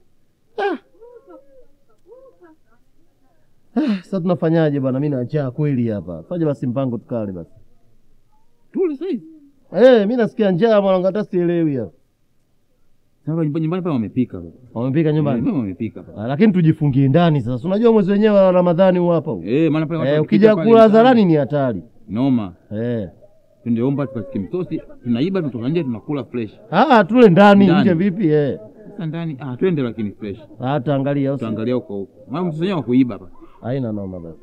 [SPEAKER 2] Sasa tunafanyaje bwana? Mimi naachaa kweli hapa. Fanya basi mpango tukale basi.
[SPEAKER 6] Tule sasa.
[SPEAKER 2] Mimi nasikia njaa mwanangu, hata sielewi hapa.
[SPEAKER 6] Sasa nyumbani pale wamepika.
[SPEAKER 2] Wamepika nyumbani?
[SPEAKER 6] Wamepika.
[SPEAKER 2] Lakini tujifungie ndani sasa. Unajua mwezi wenyewe wa Ramadhani huu hapa.
[SPEAKER 6] Maana pale
[SPEAKER 2] ukija kula hadharani ni hatari.
[SPEAKER 6] Noma. Tungeomba tukasikie msosi, tunaiba tutoka nje tunakula fresh.
[SPEAKER 2] Tule ndani, nje vipi?
[SPEAKER 6] Sasa ndani twende lakini fresh.
[SPEAKER 2] Taangalia
[SPEAKER 6] huko. Maana msosi wenyewe wa kuiba hapa.
[SPEAKER 2] Haina noma basi.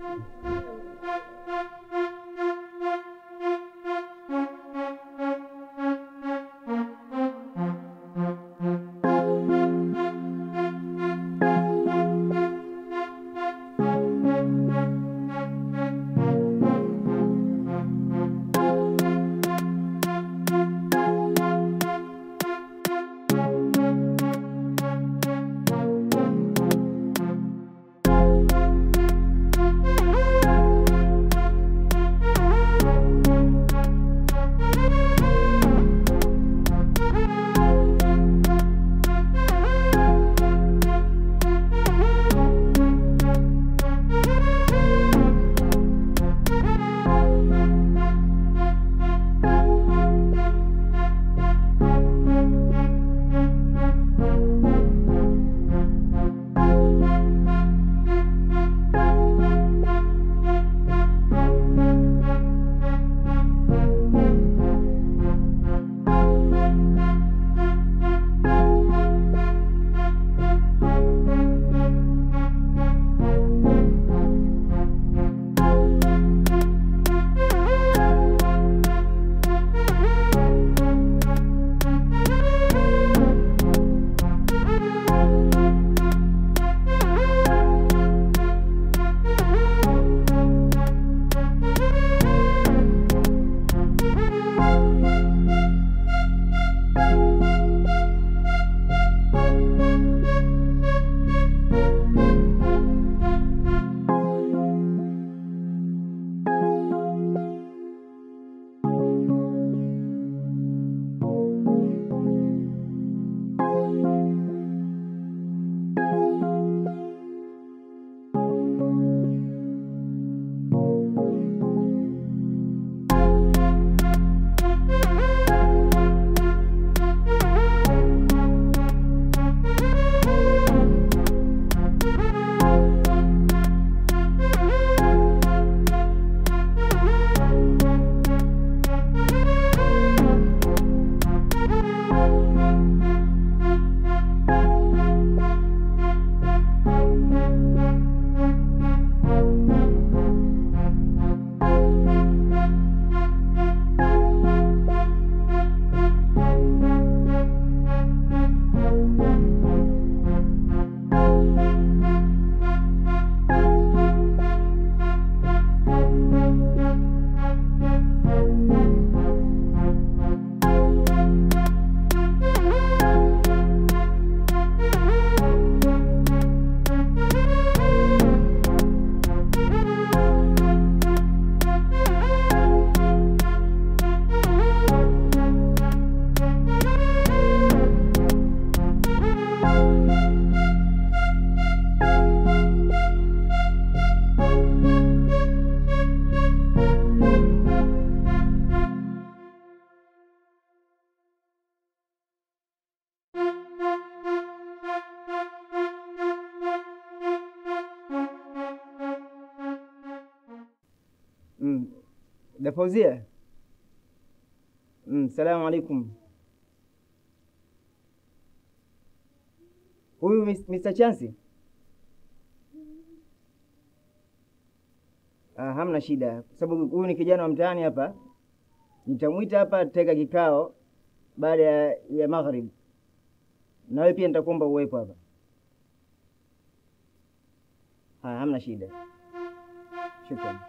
[SPEAKER 1] Da Fauzia. Salamu alaikum. Huyu Mr. Chance? Hamna shida, kwa sababu huyu ni kijana wa mtaani hapa. Nitamwita hapa, tutaweka kikao baada ya maghrib, na wewe pia nitakuomba uwepo hapa. Hamna shida, shukrani.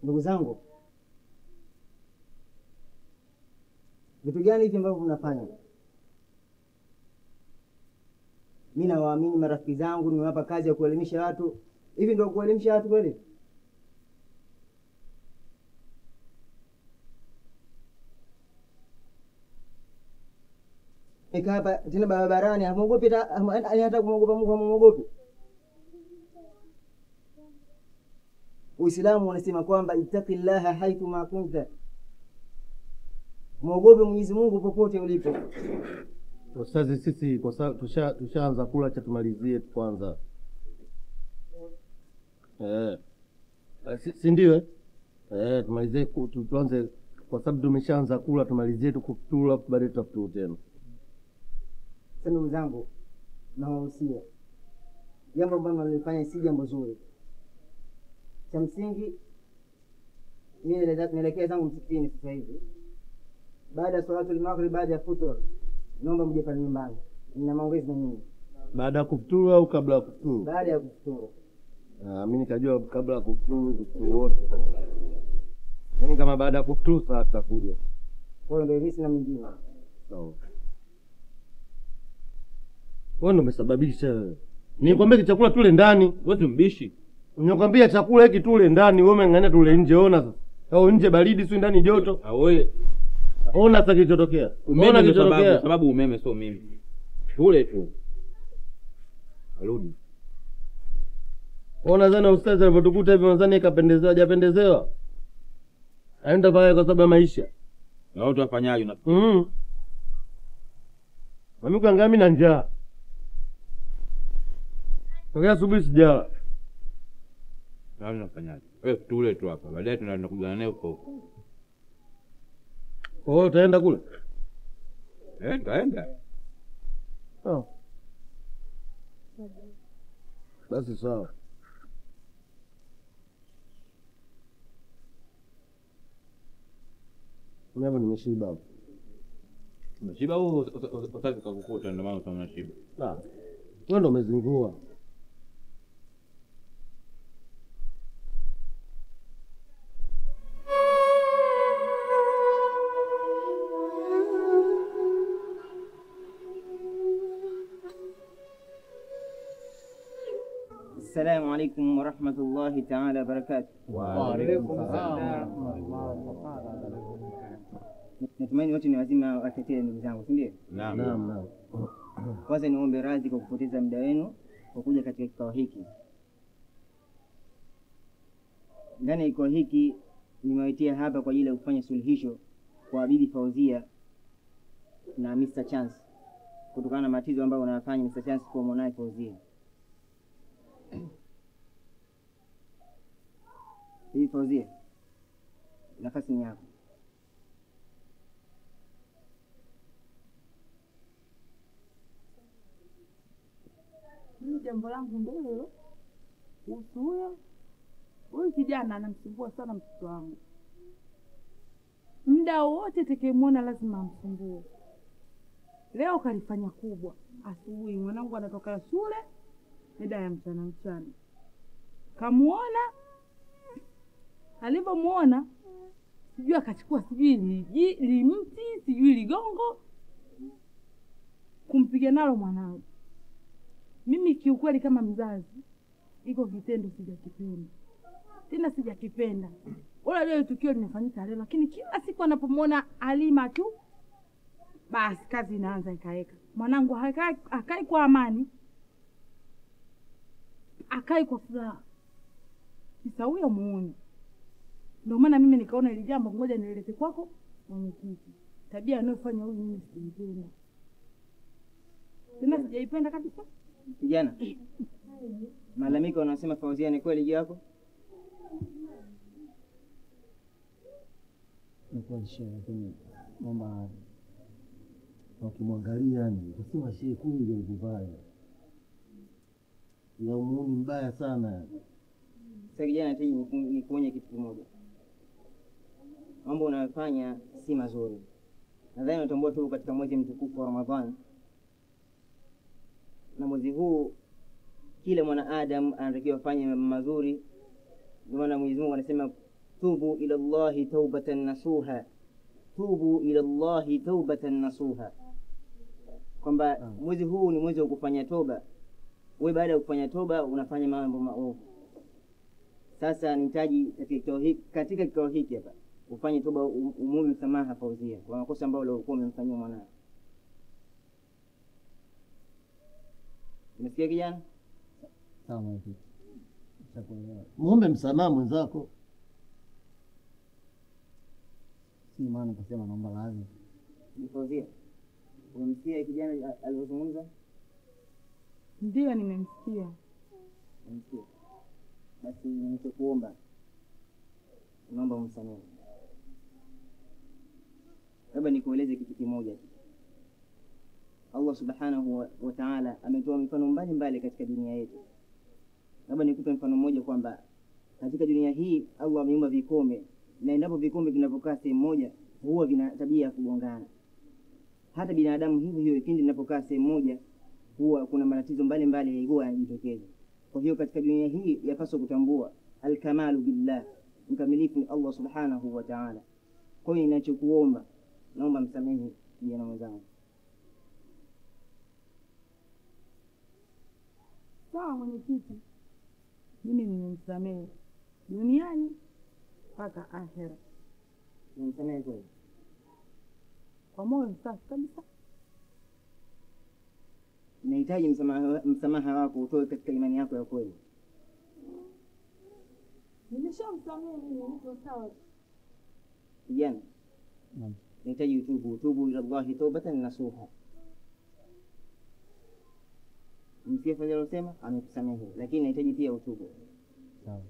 [SPEAKER 1] Ndugu zangu, vitu gani hivi ambavyo mnafanya? Mimi nawaamini marafiki zangu, nimewapa kazi ya kuelimisha watu. Hivi ndio kuelimisha watu kweli? Nika hapa tena barabarani, hamuogopi hata kumwogopa Mungu, hamuogopi? Uislamu unasema kwamba ittaqillaha haithu ma kunta, muogope Mwenyezi Mungu popote ulipo.
[SPEAKER 2] Ustazi, sisi kwa sababu tushaanza kula, cha tumalizie kwanza. Si ndio? Tumalizie, tuanze kwa sababu tumeshaanza kula, tumalizie tukula, baadaye tutafuturu tena.
[SPEAKER 1] Sasa ndugu zangu, nawahusia, jambo ambalo nalifanya si jambo zuri. Cha msingi mimi naelekea zangu msikitini sasa hivi, baada ya salatu al-maghrib, baada ya futur, naomba mje pale nyumbani, nina maongezi na nyinyi.
[SPEAKER 2] Baada ya kufuturu au kabla ya kufuturu?
[SPEAKER 1] Baada ya kufuturu.
[SPEAKER 2] Mimi nikajua kabla ya kufuturu wote. Yaani kama baada ya kufuturu sasa tutakuja.
[SPEAKER 1] Kwa hiyo ndio hivi na mwingine.
[SPEAKER 2] Sawa. Wewe ndio umesababisha. Nikwambia chakula tule ndani,
[SPEAKER 6] wewe mbishi.
[SPEAKER 2] Nikwambia chakula hiki tule ndani, wewe umeng'ang'ania tule nje. Ona sasa. Au nje baridi, si ndani joto.
[SPEAKER 6] Wewe
[SPEAKER 2] ona sasa kilichotokea.
[SPEAKER 6] Ona kilichotokea. Sababu umeme sio mimi. Tule tu. Arudi.
[SPEAKER 2] Ona zana ustazi alipotukuta hivi, nadhani ikapendezewa, hajapendezewa. Aenda pale kwa sababu ya maisha.
[SPEAKER 6] Na watu wafanyaje na
[SPEAKER 2] mimi kuangalia mimi na njaa. Tokea asubuhi sijala.
[SPEAKER 6] Sasa unafanyaje? Wewe tule tu hapa. Baadaye tunakuja naye huko.
[SPEAKER 2] Utaenda kule?
[SPEAKER 6] Taenda.
[SPEAKER 2] Basi sawa. Mimi hapa nimeshiba.
[SPEAKER 6] Umeshiba au utaki kukukuta ndio maana unashiba?
[SPEAKER 2] Wewe ndio umezingua.
[SPEAKER 1] Assalamu alaikum warahmatullahi taala wabarakatuh.
[SPEAKER 2] Wa alaikum assalam.
[SPEAKER 1] Natumaini wote ni wazima watetee, ndugu zangu, si ndio?
[SPEAKER 2] Naam.
[SPEAKER 1] Kwanza niombe radhi kwa kupoteza muda wenu kwa kuja katika kikao hiki. Ndani ya kikao hiki nimewaitia hapa kwa ajili ya kufanya suluhisho kwa Bibi Fauzia na Mr. Chance kutokana na matatizo ambayo wanafanya Mr. Chance kwa mwanae Fauzia. Bibi Fauzia, nafasi ni yako.
[SPEAKER 7] jambo langu ndio hilo. Kuhusu huyu kijana anamsumbua sana mtoto wangu. Muda wote tekemwona lazima amsumbue. Leo kalifanya kubwa. Asubuhi mwanangu anatoka shule, mida ya mchana. Kamuona, alipomuona sijui akachukua sijui limti, sijui ligongo kumpiga nalo mwanangu. Mimi kiukweli kama mzazi, iko kitendo sijakipenda. Wala leo tukio linafanyika leo, lakini kila siku anapomuona Halima tu basi kazi inaanza ikaeka. Mwanangu hakai kwa amani, akai kwa furaha. Sasa huyo muone. Ndio maana mimi nikaona ile jambo ngoja nilete kwako mwenyekiti. Tabia anayofanya huyu mimi sijaipenda. Tena sijaipenda kabisa.
[SPEAKER 1] Kijana. Malalamiko wanasema Fauzia ni kweli juu yako?
[SPEAKER 2] Ni kweli shehe, lakini mama wakimwangalia ni kusema shehe kweli alivyovalia. Ya muuni mbaya sana.
[SPEAKER 1] Sasa kijana, nataka nikuonye kitu kimoja. Mambo unayofanya si mazuri. Nadhani unatambua tu katika mwezi mtukufu wa Ramadhani. Na mwezi huu kila mwanadamu anatakiwa afanye mazuri. Ndio maana Mwenyezi Mungu anasema tubu ila Allahi taubatan nasuha. Tubu ila Allahi taubatan nasuha. Kwamba mwezi huu ni mwezi wa kufanya toba. Wewe baada ya kufanya toba unafanya mambo maovu. Sasa nihitaji katika kikao hiki hapa ufanye toba, umuombe msamaha Fauzia kwa makosa ambayo ulikuwa umemfanyia mwanao. Unasikia kijana?
[SPEAKER 2] Sawa mwenyekiti. Nishakuelewa. Muombe msamaha mwenzako. Si maana kusema naomba radhi.
[SPEAKER 1] Fauzia, umemsikia kijana aliyozungumza?
[SPEAKER 7] Ndio nimemsikia.
[SPEAKER 1] Umemsikia? Basi ninachokuomba, naomba umsamehe. Labda nikueleze kitu kimoja. Allah subhanahu wa ta'ala ametoa mifano mbalimbali katika dunia yetu. Labda nikupe mfano mmoja kwamba katika dunia hii Allah ameumba vikombe, na endapo vikombe vinavyokaa sehemu moja huwa vina tabia ya kugongana. Hata binadamu hivyo kipindi vinapokaa sehemu moja huwa kuna matatizo mbalimbali huwa yanajitokeza. Kwa hiyo katika dunia hii yapaswa kutambua al-kamalu billah, mkamilifu ni Allah subhanahu wa ta'ala. Kwa hiyo ninachokuomba, naomba msamehe kijana mwenzangu.
[SPEAKER 7] Sawa mwenyekiti, mimi nimemsamehe duniani mpaka akhera.
[SPEAKER 1] Nimsamehe kweli
[SPEAKER 7] kwa moyo safi kabisa.
[SPEAKER 1] Nahitaji msamaha wako utoe katika imani yako ya kweli.
[SPEAKER 7] Nimeshamsamehe mimi, niko sawa.
[SPEAKER 1] Kijana, nahitaji utubu ila Allahi taubatan nasuha. Msikia Fadhila alosema amekusamehe, lakini nahitaji pia utubu.
[SPEAKER 2] Sawa.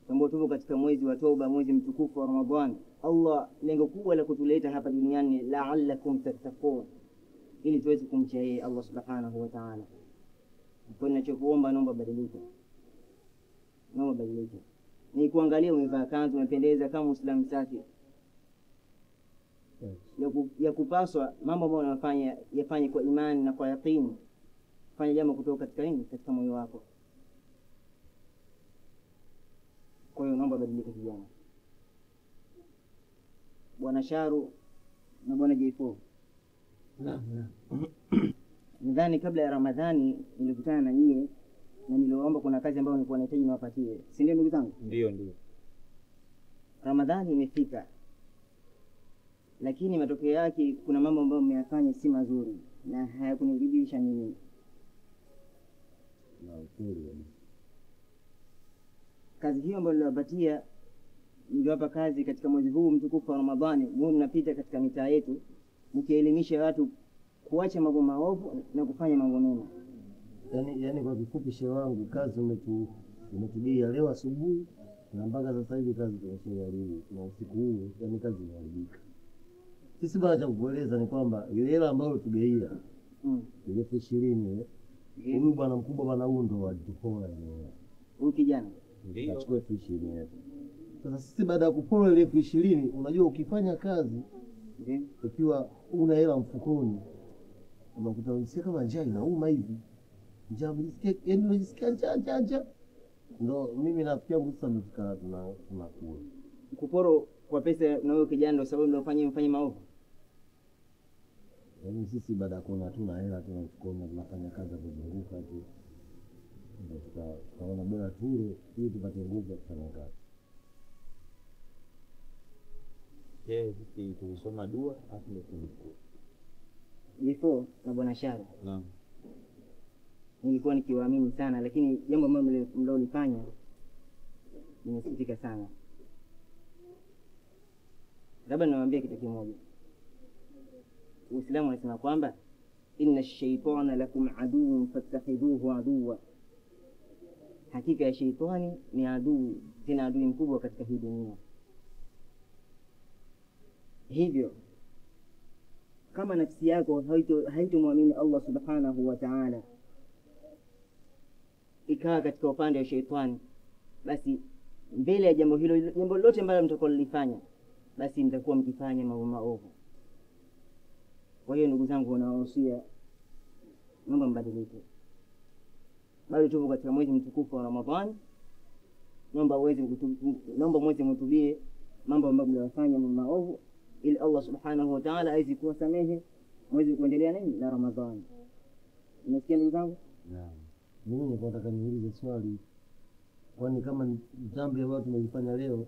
[SPEAKER 1] Tambua tupo katika mwezi wa toba, mwezi mtukufu wa Ramadhani. Allah lengo kubwa la kutuleta hapa duniani la'allakum tattaqun, ili tuweze kumcha yeye Allah subhanahu wa ta'ala. Kwa ninachokuomba, naomba badilika. Naomba badilika. Ni kuangalia umevaa kanzu, umependeza kama Muislamu safi. Ya kupaswa mambo ambayo unafanya yafanye kwa imani na kwa yaqini. Fanya jambo kutoka katika nini? Katika moyo wako. Kwa hiyo naomba badilika kijana. Bwana Sharu na Bwana J4. Nadhani kabla ya Ramadhani nilikutana na nyie na niliomba kuna kazi ambayo nilikuwa nahitaji niwapatie. Si ndio ndugu zangu?
[SPEAKER 6] Ndio.
[SPEAKER 1] Ramadhani imefika. Lakini matokeo yake kuna mambo ambayo mmeyafanya si mazuri na hayakuniridhisha mimi. Kazi hiyo ambayo niliwapatia, niliwapa kazi katika mwezi huu mtukufu wa Ramadhani. Mwe mnapita katika mitaa yetu mkielimisha watu kuacha mambo maovu na kufanya mambo mema.
[SPEAKER 2] Yaani kwa kifupi shehe wangu, kazi umetugia leo asubuhi na mpaka sasa hivi kazi tunashindana na usiku huu, yaani kazi inaharibika. Sisi bwana cha kukueleza ni kwamba ile hela ambayo tugeia ile 20,000 Huyu bwana mkubwa bwana huyu ndo alitupoa
[SPEAKER 1] huyu kijana.
[SPEAKER 2] Ndio. Achukue 20,000. Sasa sisi baada ya kupoa ile 20,000, unajua ukifanya kazi ukiwa una hela mfukoni unakuta unasikia kama njaa inauma hivi. Njaa unasikia, yaani unasikia njaa. Ndio mimi nafikia sasa mfika tunakula.
[SPEAKER 1] Kuporo kwa pesa na huyo kijana ndio sababu ndio mfanye maovu.
[SPEAKER 2] Yaani sisi baada ya kuona tuna hela tunafanya kazi kuzunguka tu. Ndio tukaona bora tule ili tupate nguvu ya kufanya kazi.
[SPEAKER 9] Sisi tulisoma dua afu ndio tulikuwa.
[SPEAKER 1] Before na bwana Shara.
[SPEAKER 9] Naam.
[SPEAKER 1] Nilikuwa nikiwaamini sana, lakini jambo ambalo mlilofanya nimesikitika sana. Labda niwaambie kitu kimoja. Uislamu unasema kwamba inna ash-shaytana lakum aduwwun fattakhidhuhu aduwwa. Hakika ya shaitani ni adui, tena adui mkubwa katika hii dunia. Hivyo kama nafsi yako haitomwamini Allah subhanahu wa ta'ala, ikawa katika upande wa shaitani, basi mbele ya jambo hilo, jambo lolote ambalo mtakalolifanya, basi mtakuwa mkifanya mambo maovu. Kwa hiyo ndugu zangu, nawahusia mambo mbadilike. Bado tupo katika mwezi mtukufu wa Ramadhani. Naomba mwezi mtubie mambo ambayo mnayofanya maovu, ili Allah subhanahu wa ta'ala aweze kuwasamehe mwezi kuendelea nini na Ramadhani. Unasikia ndugu zangu?
[SPEAKER 2] Naam. Mimi nataka niulize swali. Kwani kama dhambi ambayo tumelifanya leo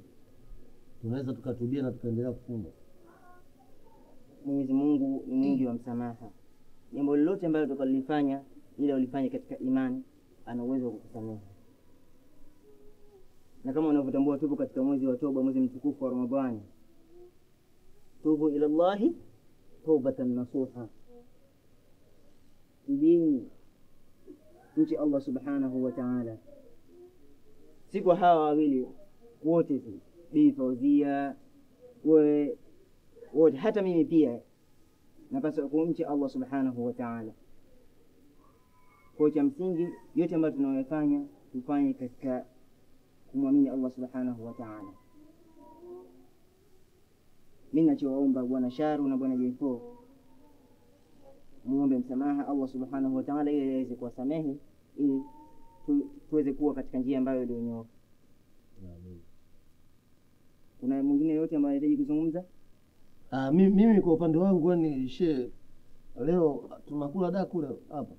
[SPEAKER 2] tunaweza tukatubia na tukaendelea kufunga?
[SPEAKER 1] Mwenyezi Mungu ni mwingi wa msamaha. Jambo lolote ambalo tukalifanya ile ulifanya katika imani, ana uwezo wa kukusamehe. Na kama unavyotambua tupo katika mwezi wa toba, mwezi mtukufu wa Ramadhani. Tubu ila Allahi tawbatan nasuha. Dini nchi Allah subhanahu wa ta'ala. Siku hawa wawili wote, Bi Fauzia wote, hata mimi pia napaswa kumcha Allah subhanahu wa ta'ala. Kwa cha msingi yote ambayo tunayofanya tufanye katika kumwamini Allah subhanahu wa ta'ala. Mimi nachoomba bwana Sharu na bwana Jefo, muombe msamaha Allah subhanahu wa ta'ala ili aweze kuwasamehe, ili tuweze kuwa katika njia ambayo iliyonyooka. Kuna mwingine yote ambaye anahitaji kuzungumza?
[SPEAKER 2] Mimi kwa upande wangu ni she, leo tunakula daku leo hapa.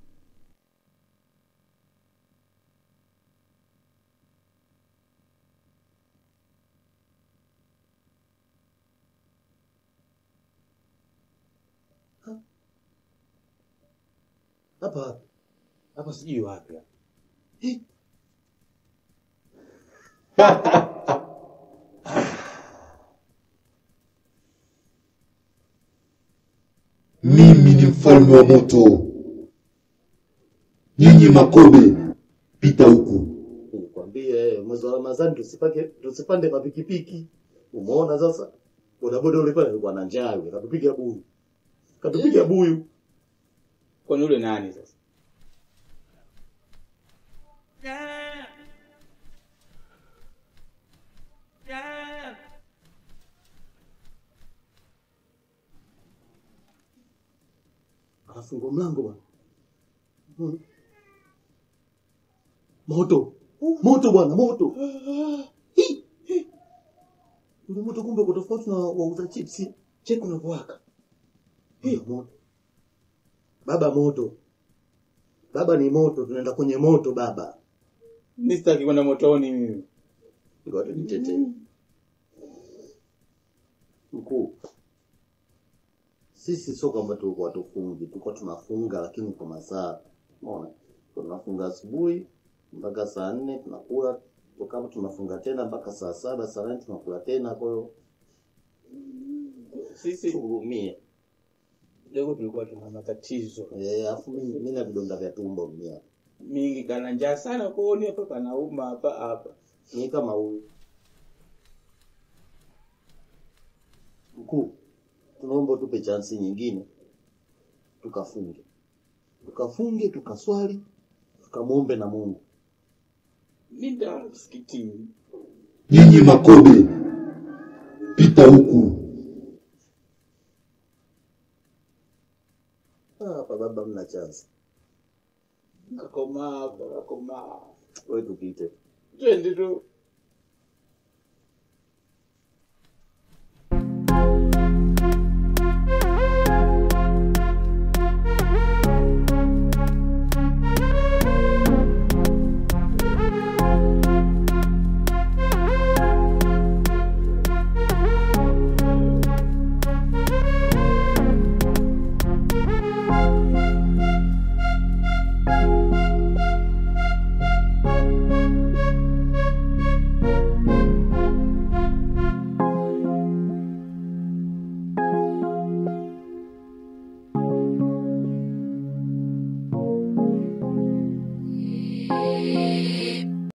[SPEAKER 9] Hapa sijui wapi.
[SPEAKER 10] Mimi ni mfalme wa moto. Nyinyi makobe, pita huku.
[SPEAKER 2] Nikwambie mwezi wa Ramadhani tusipande mapikipiki. Umeona sasa? Bodaboda ule pale alikuwa na njaa, katupiga buyu.
[SPEAKER 9] Kwa yule nani sasa?
[SPEAKER 2] Afungua mlango bwana. Moto bwana, moto. Ule moto kumbe kwa tofauti na wauza chipsi, cheko na kuwaka. Moto. Baba moto. Baba ni moto, tunaenda kwenye moto baba.
[SPEAKER 9] Mimi sitaki kwenda motoni mimi.
[SPEAKER 2] Ngoja nitetee. Mkuu. Sisi sio kwamba tulikuwa tufungi, tulikuwa tunafunga lakini kwa masaa. Unaona? Tunafunga asubuhi mpaka saa 4 tunakula, kama tunafunga tena mpaka saa 7, saa 8 tunakula tena. Kwa hiyo
[SPEAKER 9] sisi tuhurumie. Leo tulikuwa tuna matatizo.
[SPEAKER 2] Afu mimi na vidonda vya tumbo mimi.
[SPEAKER 9] Mingi kana njaa sana kuoni hapa kanauma hapa.
[SPEAKER 2] Ni kama huyu. Mkuu, tunaomba tupe chance nyingine. Tukafunge, tukaswali, tukamuombe na Mungu.
[SPEAKER 9] Linda msikitini.
[SPEAKER 10] Nyinyi Makobe, pita huku.
[SPEAKER 2] Hapa baba mna chance.
[SPEAKER 9] Nakoma.
[SPEAKER 2] Wewe tupite.
[SPEAKER 9] Twende tu.